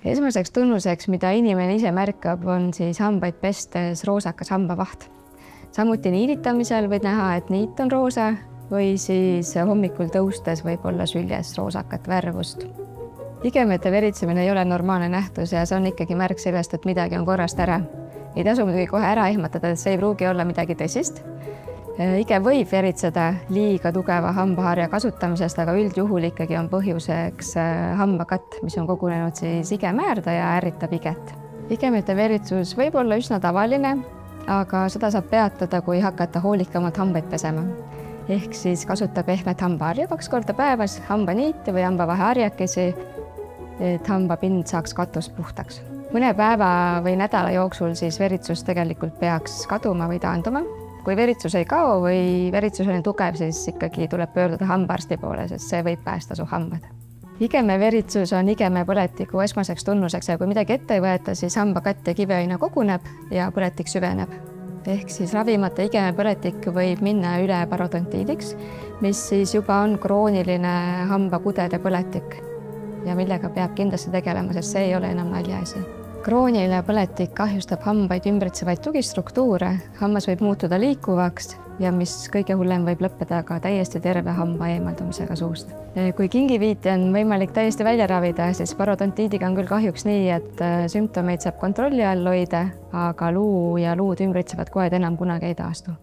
Esmaseks tunnuseks, mida inimene ise märkab, on siis hambaid pestes roosakas hambavaht. Samuti niiditamisel võid näha, et niit on roosa või siis hommikul tõustes võib olla süljes roosakat värvust. Igemete veritsemine ei ole normaalne nähtus ja see on ikkagi märk sellest, et midagi on korrast ära. Ei tasu muidugi kohe ära ehmatada, et see ei pruugi olla midagi tõsist. Ige võib veritseda liiga tugeva hambaharja kasutamisest, aga üldjuhul ikkagi on põhjuseks hambakatt, mis on kogunenud siis igemäärda ja ärritab iget. Igemete veritsus võib olla üsna tavaline, aga seda saab peatada, kui hakata hoolikamalt hambaid pesema. Ehk siis kasuta pehmet hambaharja 2 korda päevas, hambaniiti või hambavaheharjakesi, et hambapind saaks katust puhtaks. Mõne päeva või nädala jooksul siis veritsus tegelikult peaks kaduma või taanduma. Kui veritsus ei kao või veritsus on tugev, siis ikkagi tuleb pöörduda hambaarsti poole, sest see võib päästa su hambad. Igeme veritsus on igeme põletiku esmaseks tunnuseks ja kui midagi ette ei võeta, siis hambakatt ja kiviaine koguneb ja põletik süveneb. Ehk siis ravimata igeme põletik võib minna üle parodontiidiks, mis siis juba on krooniline hambakudede põletik ja millega peab kindlasti tegelema, sest see ei ole enam naljaasi. Krooniline põletik kahjustab hambaid ümbritsevaid tugistruktuure, hammas võib muutuda liikuvaks ja mis kõige hullem võib lõppeda ka täiesti terve hamba eemaldumisega suust. Kui kingiviiti on võimalik täiesti välja ravida, siis parodontiidiga on küll kahjuks nii, et sümptomeid saab kontrolli all hoida, aga luu ja luud ümbritsevad koed enam kunagi ei taastu.